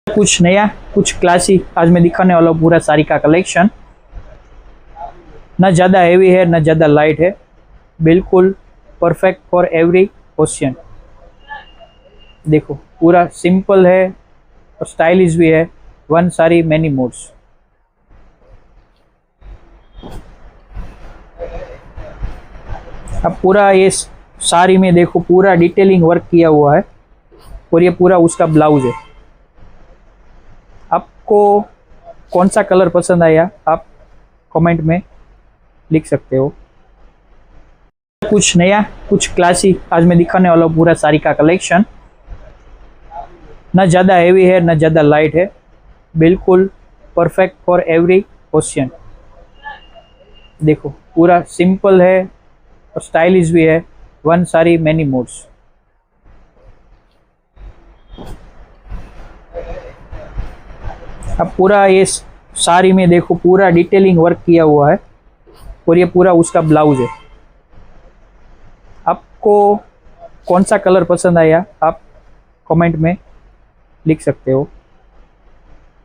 कुछ नया, कुछ क्लासी आज मैं दिखाने वाला हूँ पूरा साड़ी का कलेक्शन। न ज़्यादा हेवी है न ज़्यादा लाइट है, बिल्कुल परफेक्ट फॉर एवरी क्वेश्चन। देखो पूरा सिंपल है और स्टाइलिश भी है। One sari many modes. अब पूरा ये साड़ी में देखो पूरा डिटेलिंग वर्क किया हुआ है और ये पूरा उसका ब्लाउज है। आपको कौन सा कलर पसंद आया आप कमेंट में लिख सकते हो। कुछ नया, कुछ क्लासी आज मैं दिखाने वाला हूँ पूरा साड़ी का कलेक्शन। न ज़्यादा हेवी है न ज़्यादा लाइट है, बिल्कुल परफेक्ट फॉर एवरी क्वेश्चन। देखो पूरा सिंपल है और स्टाइलिश भी है। One sari many modes. अब पूरा ये साड़ी में देखो पूरा डिटेलिंग वर्क किया हुआ है और ये पूरा उसका ब्लाउज है। आपको कौन सा कलर पसंद आया आप कमेंट में लिख सकते हो।